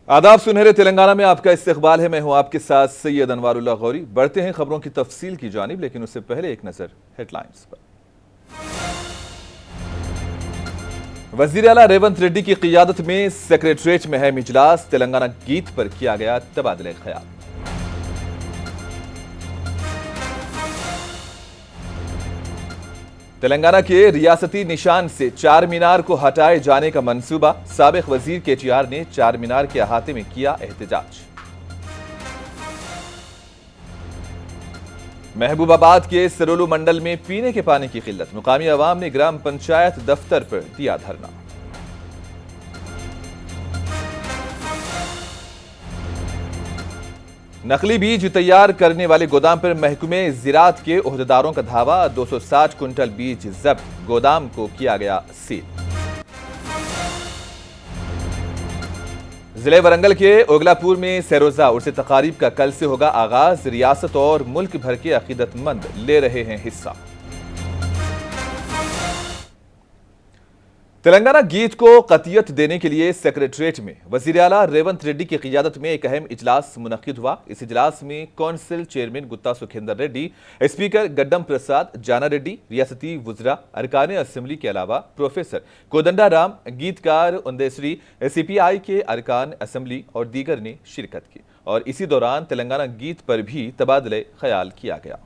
आदाब, सुनहरे तेलंगाना में आपका इस्तकबाल है। मैं हूं आपके साथ सैयद अनवारुल्लाह गौरी। बढ़ते हैं खबरों की तफसील की जानिब, लेकिन उससे पहले एक नजर हेडलाइंस पर। वजीर आला रेवंत रेड्डी की क़ियादत में सेक्रेटरीट में अहम इजलास, तेलंगाना गीत पर किया गया तबादले ख्याल। तेलंगाना के रियासती निशान से चार मीनार को हटाए जाने का मंसूबा, साबिक वजीर केटीआर ने चार मीनार के अहाते में किया एहतजाज। महबूबाबाद के सरोलू मंडल में पीने के पानी की किल्लत, मुकामी अवाम ने ग्राम पंचायत दफ्तर पर दिया धरना। नकली बीज तैयार करने वाले गोदाम पर महकमे ज़िराअत के ओहदेदारों का धावा, 260 कुंटल बीज जब्त, गोदाम को किया गया सील। जिले वरंगल के ओगलापुर में सैरोजा उर्स तकारीब का कल से होगा आगाज, रियासत और मुल्क भर के अकीदतमंद ले रहे हैं हिस्सा। तेलंगाना गीत को कतियत देने के लिए सेक्रेटरीट में वजीर आला रेवंत रेड्डी की क़ियादत में एक अहम इजलास मुनक्किद हुआ। इस इजलास में council chairman Gutha Sukender Reddy, speaker Gaddam Prasad जाना रेड्डी, रियासती वुज़रा, अरकान असम्बली के अलावा प्रोफेसर कोदंडा राम, गीतकार उंदेसरी, CPI के अरकान असम्बली और दीगर ने शिरकत की। और इसी दौरान तेलंगाना गीत पर भी तबादले ख्याल किया गया।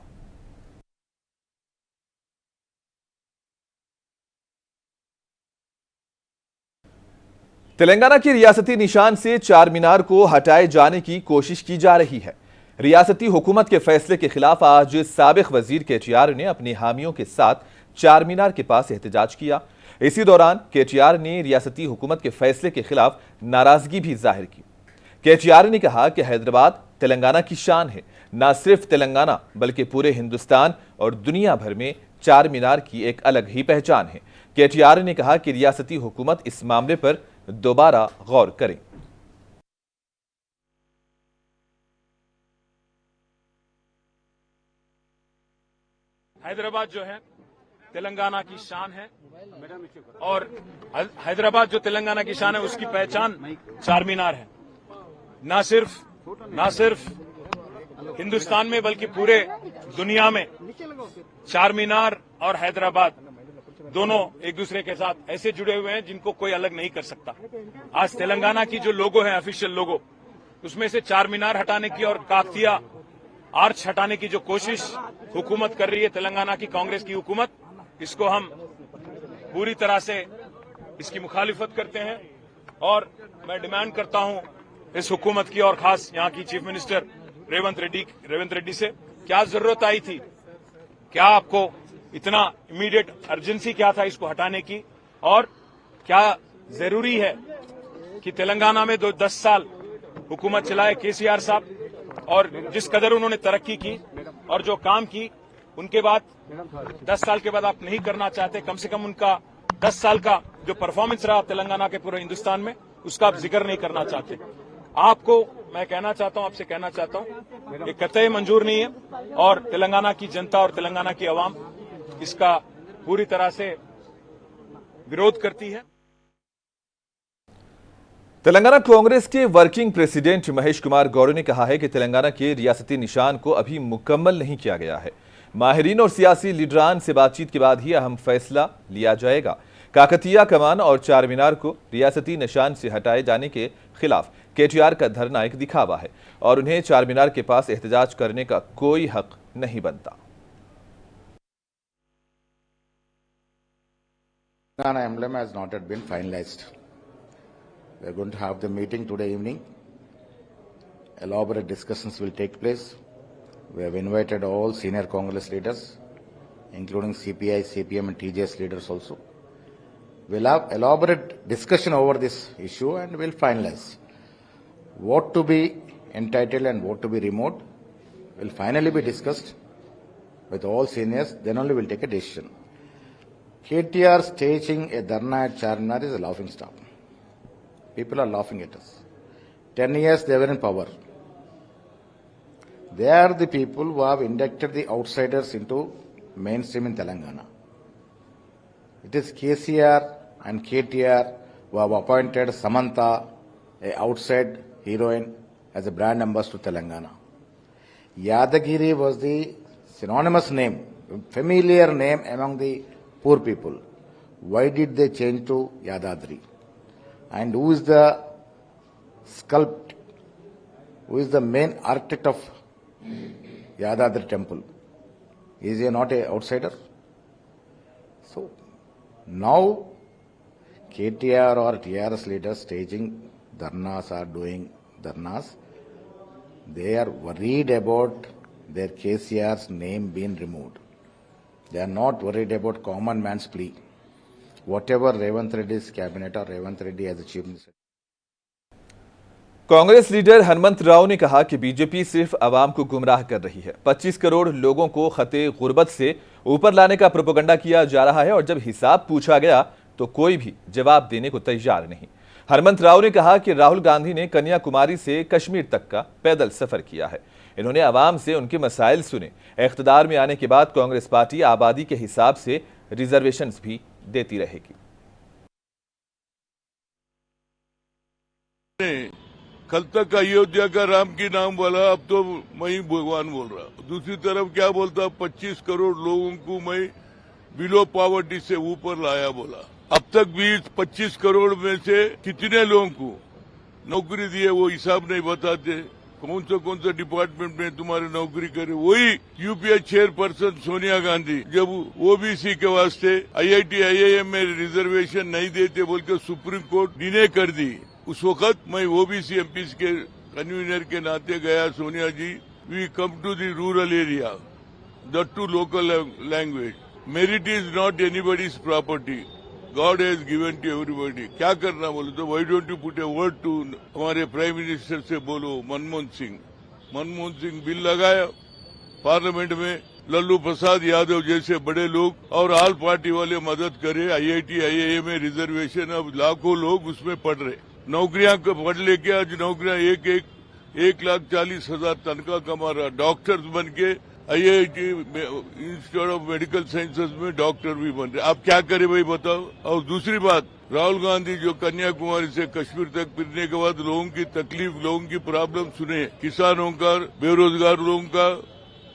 तेलंगाना की रियासती निशान से चार मीनार को हटाए जाने की कोशिश की जा रही है। रियासती हुकूमत के फैसले के खिलाफ आज साबिक वजीर केटीआर ने अपनी हामियों के साथ चार मीनार के पास एहतजाज किया। इसी दौरान केटीआर ने रियासती हुकूमत के फैसले के खिलाफ नाराजगी भी जाहिर की। केटीआर ने कहा कि हैदराबाद तेलंगाना की शान है। न सिर्फ तेलंगाना बल्कि पूरे हिंदुस्तान और दुनिया भर में चार मीनार की एक अलग ही पहचान है। केटीआर ने कहा कि रियासती हुकूमत इस मामले पर दोबारा गौर करें। हैदराबाद जो है तेलंगाना की शान है और हैदराबाद जो तेलंगाना की शान है उसकी पहचान चार मीनार है। ना सिर्फ हिंदुस्तान में बल्कि पूरे दुनिया में चार मीनार और हैदराबाद दोनों एक दूसरे के साथ ऐसे जुड़े हुए हैं जिनको कोई अलग नहीं कर सकता। आज तेलंगाना की जो लोगो है, ऑफिशियल लोगो, उसमें से चार मीनार हटाने की और काकतिया आर्च हटाने की जो कोशिश हुकूमत कर रही है, तेलंगाना की कांग्रेस की हुकूमत, इसको हम पूरी तरह से इसकी मुखालिफत करते हैं। और मैं डिमांड करता हूं इस हुकूमत की और खास यहां की चीफ मिनिस्टर रेवंत रेड्डी से, क्या जरूरत आई थी, क्या आपको इतना इमीडिएट अर्जेंसी क्या था इसको हटाने की, और क्या जरूरी है कि तेलंगाना में 10 साल हुकूमत चलाए केसीआर साहब और जिस कदर उन्होंने तरक्की की और जो काम की, उनके बाद 10 साल के बाद आप नहीं करना चाहते, कम से कम उनका 10 साल का जो परफॉर्मेंस रहा तेलंगाना के पूरे हिंदुस्तान में, उसका आप जिक्र नहीं करना चाहते। आपको मैं कहना चाहता हूं, आपसे कहना चाहता हूं, ये कतई मंजूर नहीं है और तेलंगाना की जनता और तेलंगाना की आवाम इसका पूरी तरह से विरोध करती है। तेलंगाना कांग्रेस के वर्किंग प्रेसिडेंट महेश कुमार गौड़ ने कहा है कि तेलंगाना के रियासती निशान को अभी मुकम्मल नहीं किया गया है। माहिरीन और सियासी लीडरान से बातचीत के बाद ही अहम फैसला लिया जाएगा। काकतिया कमान और चार मीनार को रियासती निशान से हटाए जाने के खिलाफ केटीआर का धरना एक दिखावा है और उन्हें चार मीनार के पास एहतजाज करने का कोई हक नहीं बनता। Telangana emblem has not yet been finalized. We are going to have the meeting today evening. Elaborate discussions will take place. We have invited all senior Congress leaders, including CPI, CPM and TJS leaders also. We'll have elaborate discussion over this issue and we'll finalize what to be entitled and what to be removed. Will finally be discussed with all seniors, then only we'll take a decision. KTR staging a dharna at Charminar is a laughing stock. People are laughing at us. 10 years they were in power. They are the people who have inducted the outsiders into mainstream in Telangana. It is KCR and KTR who have appointed Samantha a outside heroine as a brand ambassador to Telangana. Yadagiri was the synonymous name, familiar name among the poor people. Why did they change to Yadadri? And who is the sculpt, who is the main architect of Yadadri temple? Is he not an outsider? So now KTR or TRS leaders staging dharnas or doing dharnas, they are worried about their KCR's name being removed. They are not worried about common man's plea. Whatever Revanth Reddy's cabinet or Revanth Reddy as a chief minister. Congress leader Hanumant Rao ने कहा कि BJP सिर्फ आवाम को गुमराह कर रही है। 25 करोड़ लोगों को खते गुर्बत से ऊपर लाने का प्रोपेगेंडा किया जा रहा है और जब हिसाब पूछा गया तो कोई भी जवाब देने को तैयार नहीं। हनुमंत राव ने कहा कि राहुल गांधी ने कन्याकुमारी से कश्मीर तक का पैदल सफर किया है। इन्होंने आवाम से उनके मसाइल सुने। इख्तिदार में आने के बाद कांग्रेस पार्टी आबादी के हिसाब से रिजर्वेशंस भी देती रहेगी। कल तक अयोध्या का राम की नाम वाला, अब तो मैं ही भगवान बोल रहा। दूसरी तरफ क्या बोलता, 25 करोड़ लोगों को मैं बिलो पॉवर्टी से ऊपर लाया बोला। अब तक भी 25 करोड़ में से कितने लोगों को नौकरी दी है वो हिसाब नहीं बताते। कौन सा डिपार्टमेंट में तुम्हारी नौकरी करे। वही यूपीए चेयरपर्सन सोनिया गांधी जब ओबीसी के वास्ते IIT IIM में रिजर्वेशन नहीं देते बोल के सुप्रीम कोर्ट डिने कर दी, उस वक्त मैं ओबीसी एमपीज के कन्वीनर के नाते गया, Sonia ji we come to the rural area, that to local language, merit is not anybody's property, God has given to everybody. क्या करना बोले तो why don't you put a word to हमारे प्राइम मिनिस्टर से बोलो। मनमोहन सिंह बिल लगाया पार्लियामेंट में, लल्लू प्रसाद यादव जैसे बड़े लोग और ऑल पार्टी वाले मदद करे। IIT IIM में रिजर्वेशन, अब लाखों लोग उसमें पढ़ रहे, नौकरियां पढ़ लेके आज नौकरियां 1,40,000 तनख्वाह कमा रहा। डॉक्टर्स बन के IIT institute of medical sciences में डॉक्टर भी बन रहे। अब क्या करे भाई बताओ। और दूसरी बात, राहुल गांधी जो कन्याकुमारी से कश्मीर तक फिरने के बाद लोगों की तकलीफ, लोगों की प्रॉब्लम सुने, किसानों का, बेरोजगार लोगों का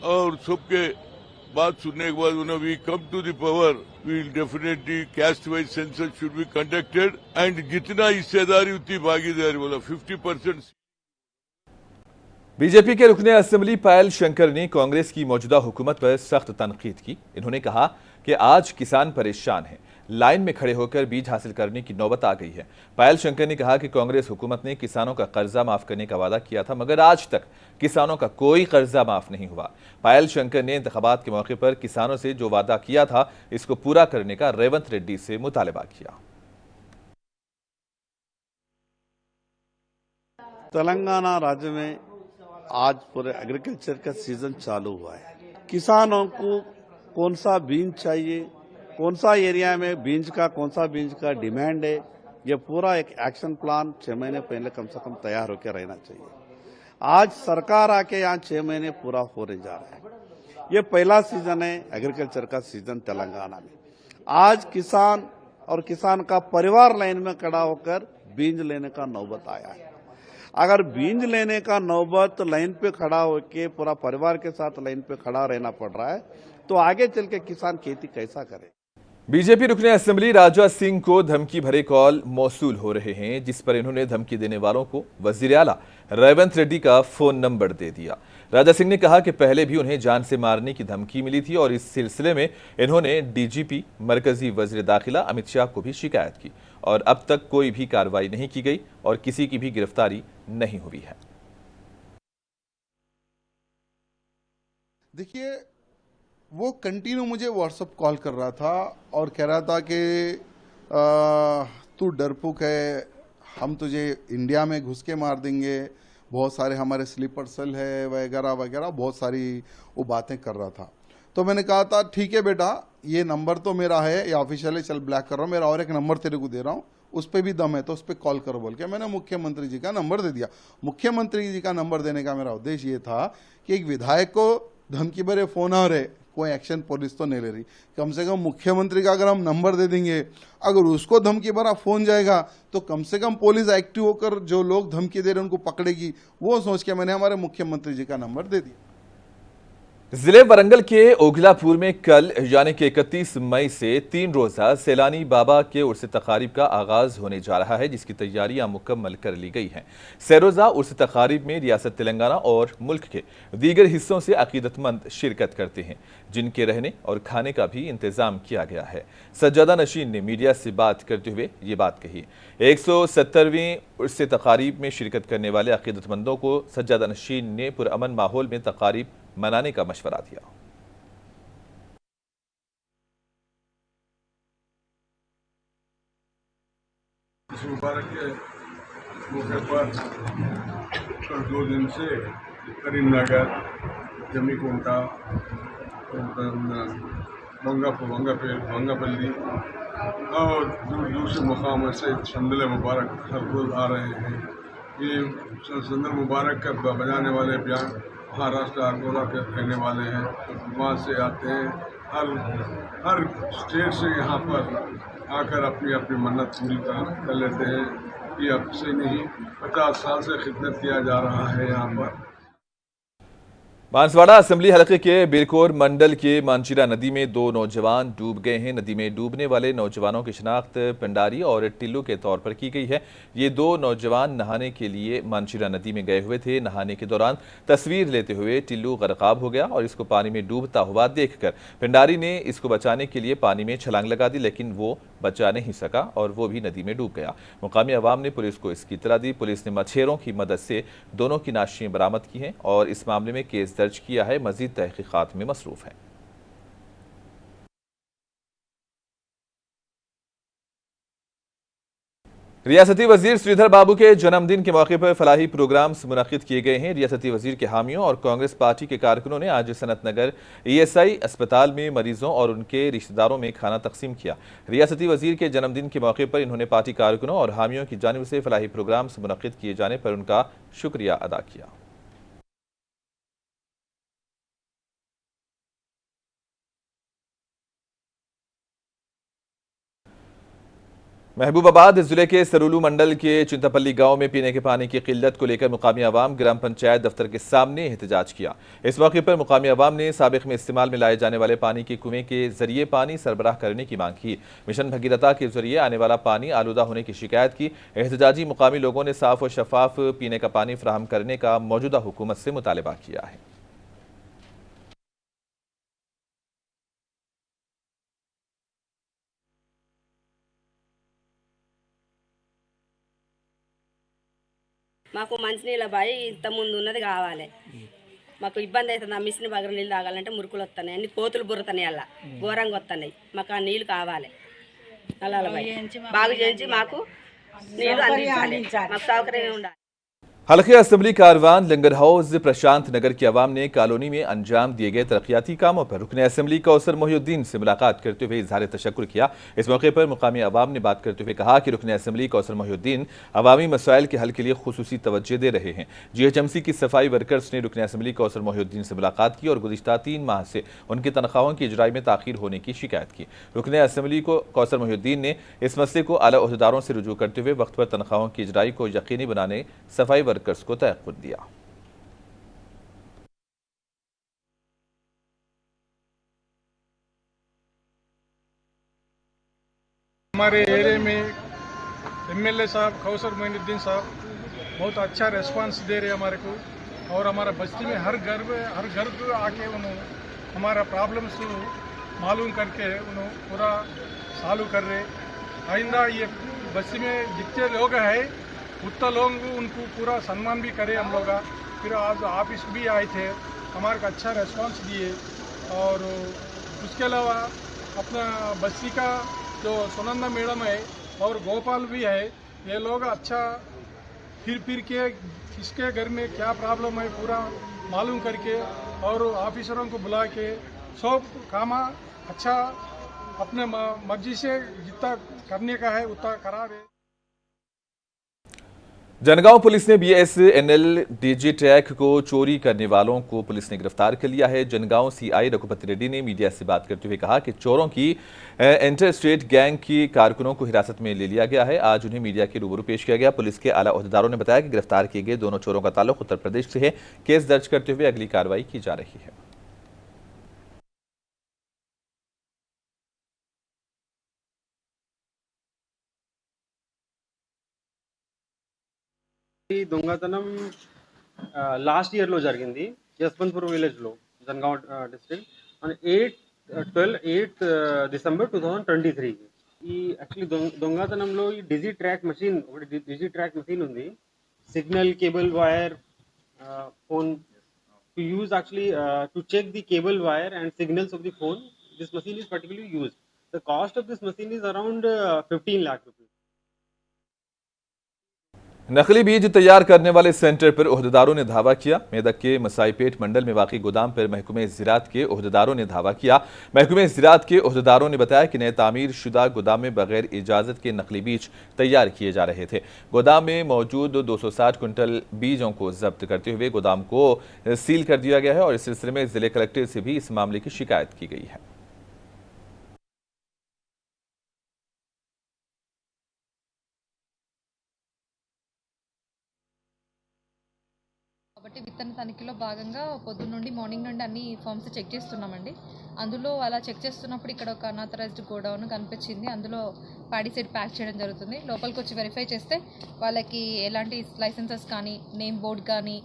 और सबके बात सुनने के बाद उन्होंने we come to the power, we definitely caste wise census should be conducted and जितना हिस्सेदारी उतनी भागीदारी बोला 50%। बीजेपी के रुकने असेंबली पायल शंकर ने कांग्रेस की मौजूदा हुकूमत पर सख्त तनकीद की। इन्होंने कहा कि आज किसान परेशान हैं, लाइन में खड़े होकर बीज हासिल करने की नौबत आ गई है। पायल शंकर ने कहा कि कांग्रेस हुकूमत ने किसानों का कर्जा माफ करने का वादा किया था मगर आज तक किसानों का कोई कर्जा माफ नहीं हुआ। पायल शंकर ने इंतखाबात के मौके पर किसानों से जो वादा किया था इसको पूरा करने का रेवंत रेड्डी से मुतालबा किया। तेलंगाना राज्य में आज पूरे एग्रीकल्चर का सीजन चालू हुआ है। किसानों को कौन सा बीज चाहिए, कौन सा एरिया में बीज का डिमांड है, ये पूरा एक एक्शन प्लान 6 महीने पहले कम से कम तैयार होकर रहना चाहिए। आज सरकार आके यहाँ 6 महीने पूरा होने जा रहा है। ये पहला सीजन है एग्रीकल्चर का सीजन तेलंगाना में। आज किसान और किसान का परिवार लाइन में खड़ा होकर बीज लेने का नौबत आया है। अगर बीज लेने का नौबत लाइन पे खड़ा होकर पूरा परिवार के साथ लाइन पे खड़ा रहना पड़ रहा है तो आगे चल के किसान खेती कैसा करे। बीजेपी रुकने असेंबली राजा सिंह को धमकी भरे कॉल मौसूल हो रहे हैं, जिस पर इन्होंने धमकी देने वालों को वजीर आला रेवंत रेड्डी का फोन नंबर दे दिया। राजा सिंह ने कहा कि पहले भी उन्हें जान से मारने की धमकी मिली थी और इस सिलसिले में इन्होंने डीजीपी मरकजी वजीर दाखिला अमित शाह को भी शिकायत की और अब तक कोई भी कार्रवाई नहीं की गई और किसी की भी गिरफ्तारी नहीं हुई है। देखिए, वो कंटिन्यू मुझे व्हाट्सएप कॉल कर रहा था और कह रहा था कि तू डरपोक है, हम तुझे इंडिया में घुस के मार देंगे, बहुत सारे हमारे स्लीपर सेल है वगैरह वगैरह, बहुत सारी वो बातें कर रहा था। तो मैंने कहा था ठीक है बेटा, ये नंबर तो मेरा है, ये ऑफिशियल है, चल ब्लैक कर रहा हूँ, मेरा और एक नंबर तेरे को दे रहा हूँ, उस पर भी दम है तो उस पर कॉल करो बोल के मैंने मुख्यमंत्री जी का नंबर दे दिया। मुख्यमंत्री जी का नंबर देने का मेरा उद्देश्य ये था कि एक विधायक को धमकी भरे फोन आ रहे, कोई एक्शन पुलिस तो नहीं ले रही। कम से कम मुख्यमंत्री का अगर हम नंबर दे देंगे, अगर उसको धमकी भरा फोन जाएगा तो कम से कम पुलिस एक्टिव होकर जो लोग धमकी दे रहे हैं उनको पकड़ेगी। वो सोच के मैंने हमारे मुख्यमंत्री जी का नंबर दे दिया। जिले वरंगल के ओगलापुर में कल यानी कि 31 मई से 3 रोजा सैलानी बाबा के उर्स तकारीब का आगाज होने जा रहा है, जिसकी तैयारियां मुकम्मल कर ली गई हैं। सैरोजा उर्स तकारीब में रियासत तेलंगाना और मुल्क के दीगर हिस्सों से अकीदतमंद शिरकत करते हैं, जिनके रहने और खाने का भी इंतजाम किया गया है। सज्जादा नशीन ने मीडिया से बात करते हुए ये बात कही। 170वीं उर्स तकारीब में शिरकत करने वाले अकीदतमंदों को सज्जादा नशीन ने पुरअमन माहौल में तकारीब मनाने का मशवरा दिया। इस मुबारक के मौके पर कल 2 दिन से करीमनगर, जमीकुंटा, बंगापल्ली और दूर दूर से मुकाम से संदल मुबारक हर रोज आ रहे हैं। ये संदल मुबारक का बजाने वाले बयान महाराष्ट्र अकोला के रहने वाले हैं, वहाँ से आते हैं। हर स्टेट से यहाँ पर आकर अपनी अपनी मन्नत पूरी कर लेते हैं। ये अब से नहीं 50 साल से खिदमत किया जा रहा है यहाँ पर। बांसवाड़ा असेंबली हलके के बिरकोर मंडल के मानचिरा नदी में 2 नौजवान डूब गए हैं। नदी में डूबने वाले नौजवानों की शिनाख्त पंडारी और टिल्लू के तौर पर की गई है। ये 2 नौजवान नहाने के लिए मानचिरा नदी में गए हुए थे। नहाने के दौरान तस्वीर लेते हुए टिल्लू गरकाब हो गया और इसको पानी में डूबता हुआ देखकर पंडारी ने इसको बचाने के लिए पानी में छलांग लगा दी, लेकिन वो बचा नहीं सका और वो भी नदी में डूब गया। मुकामी अवाम ने पुलिस को इसकी इत्तला दी। पुलिस ने मछेरों की मदद से दोनों की नाशियां बरामद की हैं और इस मामले में केस दर्ज किया है। मजीद तहकीकात में मसरूफ है। रियासती वजीर श्रीधर बाबू के जन्मदिन के मौके पर फलाही प्रोग्राम्स मुनक्किद किए गए हैं। रियासती वजीर के हामियों और कांग्रेस पार्टी के कारकुनों ने आज सनत नगर ESI अस्पताल में मरीजों और उनके रिश्तेदारों में खाना तकसीम किया। रियासती वजीर के जन्मदिन के मौके पर इन्होंने पार्टी कारकुनों और हामियों की जानिब से फलाही प्रोग्राम्स मुनक्किद किए जाने पर उनका शुक्रिया अदा किया। महबूबाबाद जिले के सरूलू मंडल के चिंतापल्ली गांव में पीने के पानी की किल्लत को लेकर मुकामी अवाम ग्राम पंचायत दफ्तर के सामने एहतजाज किया। इस मौके पर मुकामी अवाम ने साबिक में इस्तेमाल में लाए जाने वाले पानी के कुएं के जरिए पानी सरबराह करने की मांग की। मिशन भगीरथा के जरिए आने वाला पानी आलूदा होने की शिकायत की। एहतजाजी मुकामी लोगों ने साफ और शफाफ पीने का पानी फराहम करने का मौजूदा हुकूमत से मुतालबा किया है। మాకు మంచినీళ్ళ బాయి ఇంత ముందు ఉన్నది కావాలి. మాకు ఇబ్బంది అవుతుంది. ఆ మిషన్ బగర నీళ్ళు తాగాలంటే మురుకులు వస్తున్నాయి, అన్ని కోతులు బుర్రతున్నాయి, అలా ఘోరంగా వస్తున్నాయి. మాకు ఆ నీళ్ళు కావాలి. నల్లాల బాయి బాగు చేయించి మాకు నీళ్ళు అందించాలి. మాకు సౌకర్యంగా ఉండాలి। हल्के असेंबली कारवान लंगर हाउस प्रशांत नगर की आवाम ने कॉलोनी में अंजाम दिए गए तरक्याती कामों पर रुकने असेंबली कौसर मोहिउद्दीन से मुलाकात करते हुए इजहार तशक्कुर किया। इस मौके पर मुकामी आवाम ने बात करते हुए कहा कि रुकने असेंबली कौसर मोहिउद्दीन अवामी मसाइल के हल के लिए खुसूसी तवज्जो दे रहे हैं। GHMC की सफाई वर्कर्स ने रुकने असेंबली कौसर मोहिउद्दीन से मुलाकात की और गुज़िश्ता 3 माह से उनकी तनख्वाहों की इजराई में ताखीर होने की शिकायत की। रुकने असेंबली को कौसर मोहिउद्दीन ने इस मसले को आला ओहदेदारों से रुजू करते हुए वक्त पर तनख्वाहों की इजराई को यकीनी बनाने सफाई वर्कर्स को तयक़्क़ुद दिया। हमारे एरिया में MLA साहब कौसर मोइनुद्दीन साहब बहुत अच्छा रेस्पॉन्स दे रहे हमारे को, और हमारा बस्ती में हर घर को आके उन्होंने हमारा प्रॉब्लम्स मालूम करके उन्होंने पूरा सॉल्व कर रहे। आइंदा ये बस्ती में जितने लोग हैं उतना लोग उनको पूरा सम्मान भी करे हम लोग। फिर आज ऑफिस भी आए थे, हमारे को अच्छा रेस्पॉन्स दिए। और उसके अलावा अपना बस्ती का जो सुनंदा मैडम है और गोपाल भी है, ये लोग अच्छा फिर के किसके घर में क्या प्रॉब्लम है पूरा मालूम करके और ऑफिसरों को बुला के सब काम अच्छा अपने मर्जी से जितना करने का है उतना करा रहे। जनगांव पुलिस ने BSNL डीजी ट्रैक को चोरी करने वालों को पुलिस ने गिरफ्तार कर लिया है। जनगांव CI रघुपति रेड्डी ने मीडिया से बात करते हुए कहा कि चोरों की इंटर स्टेट गैंग की कारकुनों को हिरासत में ले लिया गया है। आज उन्हें मीडिया के रूबरू पेश किया गया। पुलिस के आला ओहदेदारों ने बताया कि गिरफ्तार किए गए दोनों चोरों का ताल्लुक उत्तर प्रदेश से है। केस दर्ज करते हुए अगली कार्रवाई की जा रही है। ఈ దొంగతనం లాస్ట్ ఇయర్లో జరిగింది యశ్వంతపూర్ విలేజ్లో జనగావ్ డిస్ట్రిక్ట్ అండ్ 8 డిసెంబర్ 2023 ఈ యాక్చువల్లీ దొంగతనంలో ఈ డిజీ ట్రాక్ మెషిన్ ఉంది signal cable wire phone to use actually to check the cable wire and signals of the phone this machine is particularly used the cost of this machine is around 15 lakh rupees. नकली बीज तैयार करने वाले centre पर ओहदेदारों ने धावा किया। मेदक के मसाईपेट मंडल में वाकई गोदाम पर महकमे ज़राअत के ओहदेदारों ने धावा किया। महकमे ज़राअत के ओहदेदारों ने बताया कि नए तामीर शुदा गोदाम में बगैर इजाज़त के नकली बीज तैयार किए जा रहे थे। गोदाम में मौजूद 260 कुंटल बीजों को जब्त करते हुए गोदाम को सील कर दिया गया है और इस सिलसिले में जिले कलेक्टर से भी इस मामले की शिकायत की गई है। కాబట్టి విత్తన తనిఖీలో భాగంగా పొద్దున్న నుండి మార్నింగ్ నుండి అన్ని ఫార్మ్స్ చెక్ చేస్తున్నామండి। అందులో అలా చెక్ చేస్తున్నప్పుడు ఇక్కడ ఒక అన్ఆథరైజ్డ్ గోడౌన్ కనిపించింది। అందులో ప్యాడీ సీడ్ ప్యాక్ చేయడం జరుగుతుంది। లోపలికి వచ్చి వెరిఫై చేస్తే వాళ్ళకి ఎలాంటి లైసెన్సెస్ కానీ నేమ్ బోర్డ్ కానీ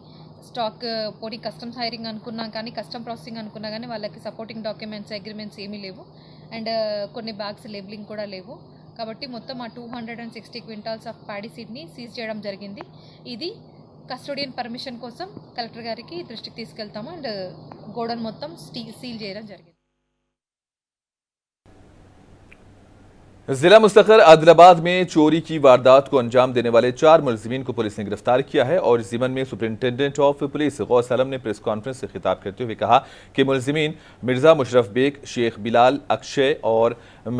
స్టాక్ పోటీ కస్టమ్స్ హైరింగ్ అనుకున్నా కానీ కస్టమ్ ప్రాసెసింగ్ అనుకున్నా కానీ వాళ్ళకి సపోర్టింగ్ డాక్యుమెంట్స్ అగ్రిమెంట్స్ ఏమీ లేవు అండ్ కొన్ని బ్యాగ్స్ లేబులింగ్ కూడా లేవు। కాబట్టి మొత్తం ఆ 260 క్వింటాల్స్ ఆఫ్ ప్యాడీ సీడ్ని సీజ్ చేయడం జరిగింది। ఇది కస్టోడియన్ పర్మిషన్ కోసం కలెక్టర్ గారికి దృష్టికి తీసుకెళ్తాము అండ్ గోడౌన్ మొత్తం సీల్ చేయడం జరిగింది। जिला मुस्तखर आदिलाबाद में चोरी की वारदात को अंजाम देने वाले 4 मुलजिमीन को पुलिस ने गिरफ्तार किया है और इस ज़िमन में सुपरिंटेंडेंट ऑफ पुलिस गौस आलम ने प्रेस कॉन्फ्रेंस से खिताब करते हुए कहा कि मुलजिमीन मिर्जा मुशरफ बेग, शेख बिलाल, अक्षय और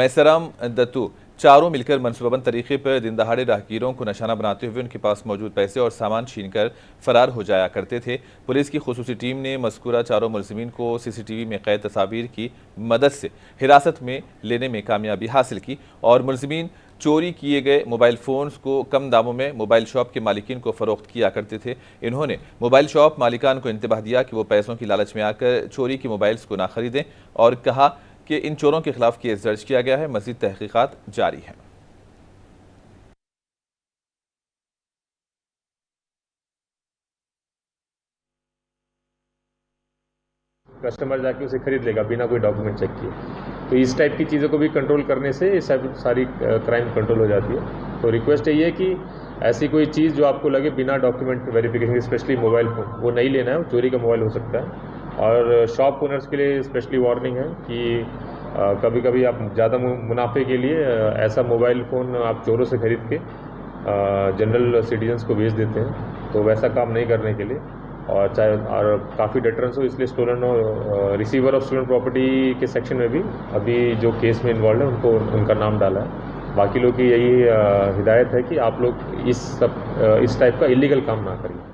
मैसराम दत्तू चारों मिलकर मनसूबाबंद तरीके पर दिन दहाड़े राहगीरों को निशाना बनाते हुए उनके पास मौजूद पैसे और सामान छीनकर फरार हो जाया करते थे। पुलिस की खुसूसी टीम ने मज़कूरा चारों मुलजिमीन को CCTV में कैद तस्वीर की मदद से हिरासत में लेने में कामयाबी हासिल की और मुलजिमीन चोरी किए गए मोबाइल फ़ोन्स को कम दामों में मोबाइल शॉप के मालिकीन को फ़रोख्त किया करते थे। इन्होंने मोबाइल शॉप मालिकान को इंतबाह दिया कि वो पैसों की लालच में आकर चोरी के मोबाइल्स को ना खरीदें और कहा कि इन चोरों के खिलाफ केस दर्ज किया गया है। मज़ीद तहकीकात जारी है। कस्टमर जाके उसे खरीद लेगा बिना कोई डॉक्यूमेंट चेक किए। तो इस टाइप की चीज़ों को भी कंट्रोल करने से सारी क्राइम कंट्रोल हो जाती है। तो रिक्वेस्ट यही है कि ऐसी कोई चीज़ जो आपको लगे बिना document verification, specially mobile phone, वो नहीं लेना है। चोरी का मोबाइल हो सकता है। और शॉप ओनर्स के लिए स्पेशली वार्निंग है कि कभी कभी आप ज़्यादा मुनाफे के लिए ऐसा मोबाइल फ़ोन आप चोरों से खरीद के जनरल सिटीजन्स को भेज देते हैं। तो वैसा काम नहीं करने के लिए और चाहे और काफ़ी डिटरेंस हो, इसलिए स्टोलन और रिसीवर ऑफ स्टोलन प्रॉपर्टी के सेक्शन में भी अभी जो केस में इन्वॉल्व है उनको उनका नाम डाला है। बाकी लोग की यही हिदायत है कि आप लोग इस टाइप का इलीगल काम ना करिए।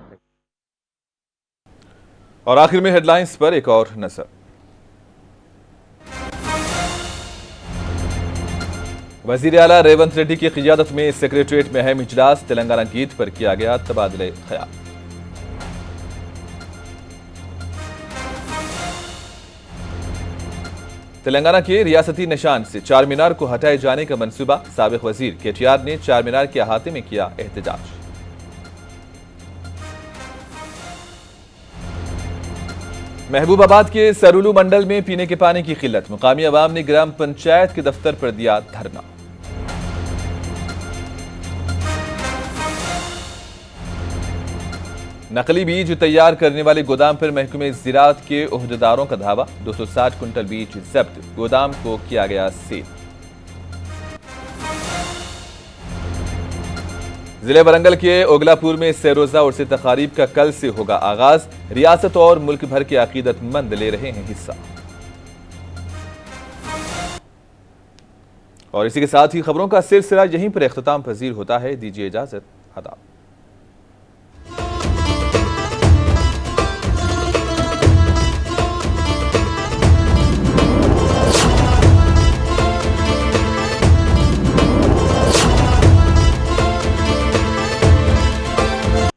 और आखिर में हेडलाइंस पर एक और नजर। वजीर आला रेवंत रेड्डी की क़ियादत में सेक्रेटरीट में अहम इजलास, तेलंगाना गीत पर किया गया तबादले ख्याल। तेलंगाना के रियासती निशान से चार मीनार को हटाए जाने का मंसूबा, साबिक वजीर KTR ने चार मीनार के अहाते में किया एहतजाज। महबूबाबाद के सरुलू मंडल में पीने के पानी की किल्लत, मुकामी अवाम ने ग्राम पंचायत के दफ्तर पर दिया धरना। नकली बीज तैयार करने वाले गोदाम पर महकमे ज़राअत के ओहदेदारों का धावा, 260 कुंटल बीज जब्त, गोदाम को किया गया सील। जिले वरंगल के ओगलापुर में सैरोजा उर्स तकारीब का कल से होगा आगाज, रियासत और मुल्क भर के अकीदतमंद ले रहे हैं हिस्सा। और इसी के साथ ही खबरों का सिलसिला यहीं पर इख्तिताम पजीर होता है। दीजिए इजाजत, आदाब।